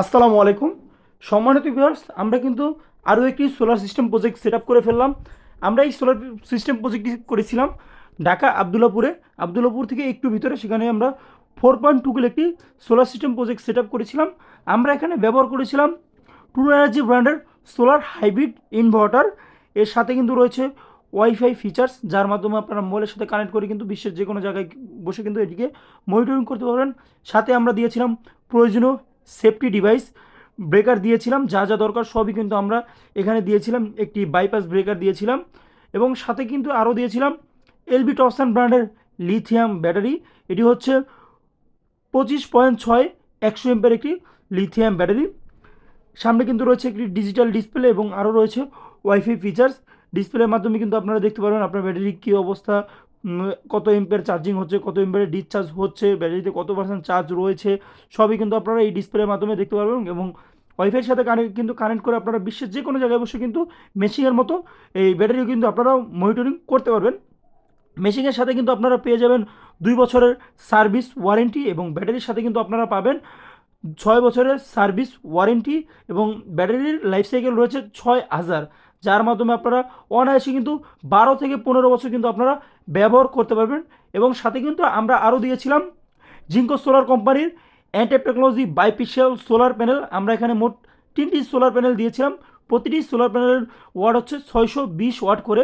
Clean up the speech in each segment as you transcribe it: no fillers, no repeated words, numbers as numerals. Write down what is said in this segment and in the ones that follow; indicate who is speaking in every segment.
Speaker 1: আসসালামু আলাইকুম। সম্মানিত ভিউয়ার্স, আমরা কিন্তু আরও একটি solar system project set up করে ফেললাম। আমরা এই সোলার সিস্টেম প্রজেক্টটি করেছিলাম ঢাকা আবদুল্লাপুর থেকে একটু ভিতরে। সেখানে আমরা 4.2 কিলো একটি solar system project set up করেছিলাম। আমরা এখানে ব্যবহার করেছিলাম ট্রু এনার্জি ব্র্যান্ডের সোলার হাইব্রিড ইনভার্টার। এর সাথে কিন্তু রয়েছে ওয়াইফাই ফিচার্স, যার মাধ্যমে আপনারা মোবাইলের সাথে কানেক্ট করে কিন্তু বিশ্বের যে কোনো জায়গায় বসে কিন্তু এটিকে মনিটরিং করতে পারবেন। সাথে আমরা দিয়েছিলাম প্রয়োজনীয় সেফটি ডিভাইস, ব্রেকার দিয়েছিলাম, যা যা দরকার সবই কিন্তু আমরা এখানে দিয়েছিলাম। একটি বাইপাস ব্রেকার দিয়েছিলাম এবং সাথে কিন্তু আরও দিয়েছিলাম এলবি টপসন ব্র্যান্ডের লিথিয়াম ব্যাটারি। এটি হচ্ছে 25.6 100 এমপের একটি লিথিয়াম ব্যাটারি। সামনে কিন্তু রয়েছে একটি ডিজিটাল ডিসপ্লে এবং আরও রয়েছে ওয়াইফাই ফিচার্স। ডিসপ্লের মাধ্যমে কিন্তু আপনারা দেখতে পারবেন আপনার ব্যাটারির কী অবস্থা, কত এমপের চার্জিং হচ্ছে, কত এমপের ডিসচার্জ হচ্ছে, ব্যাটারিতে কত পার্সেন্ট চার্জ রয়েছে, সবই কিন্তু আপনারা এই ডিসপ্লের মাধ্যমে দেখতে পারবেন। এবং ওয়াইফাইয়ের সাথে কানেক্ট করে আপনারা বিশ্বের যে কোনো জায়গায় বসে কিন্তু মেশিনের মতো এই ব্যাটারিও কিন্তু আপনারা মনিটরিং করতে পারবেন। মেশিনের সাথে কিন্তু আপনারা পেয়ে যাবেন 2 বছরের সার্ভিস ওয়ারেন্টি এবং ব্যাটারির সাথে কিন্তু আপনারা পাবেন 6 বছরের সার্ভিস ওয়ারেন্টি এবং ব্যাটারির লাইফ সাইকেল রয়েছে 6,000, যার মাধ্যমে আপনারা অনায়াসে কিন্তু 12 থেকে 15 বছর কিন্তু আপনারা ব্যবহার করতে পারবেন। এবং সাথে কিন্তু আমরা আরও দিয়েছিলাম জিঙ্কো সোলার কোম্পানির অ্যান্টেপ টেকনোলজি বাইপিক্সেল সোলার প্যানেল। আমরা এখানে মোট 3টি সোলার প্যানেল দিয়েছিলাম। প্রতিটি সোলার প্যানেলের ওয়াট হচ্ছে 620 ওয়াট করে।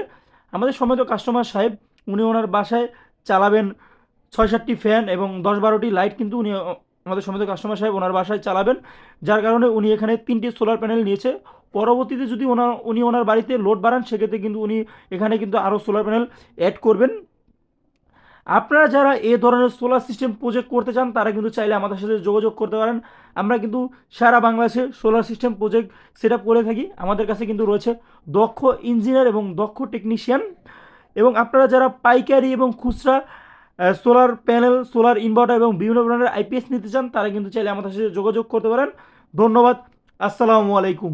Speaker 1: আমাদের সম্মানিত কাস্টমার সাহেব উনি ওনার বাসায় চালাবেন 6-7টি ফ্যান এবং 10-12টি লাইট কিন্তু উনি আমাদের সম্মানিত কাস্টমার সাহেব ওনার বাসায় চালাবেন, যার কারণে উনি এখানে 3টি সোলার প্যানেল নিয়েছে। পরবর্তীতে যদি উনি ওনার বাড়িতে লোড বাড়ান সেক্ষেত্রে কিন্তু উনি এখানে কিন্তু আরও সোলার প্যানেল অ্যাড করবেন। আপনারা যারা এ ধরনের সোলার সিস্টেম প্রজেক্ট করতে চান তারা কিন্তু চাইলে আমাদের সাথে যোগাযোগ করতে পারেন। আমরা কিন্তু সারা বাংলাদেশে solar system project set up করে থাকি। আমাদের কাছে কিন্তু রয়েছে দক্ষ ইঞ্জিনিয়ার এবং দক্ষ টেকনিশিয়ান। এবং আপনারা যারা পাইকারি এবং খুচরা সোলার প্যানেল, সোলার ইনভার্টার এবং বিভিন্ন ধরনের আইপিএস নিতে চান তারা কিন্তু চাইলে আমাদের সাথে যোগাযোগ করতে পারেন। ধন্যবাদ। আসসালামু আলাইকুম।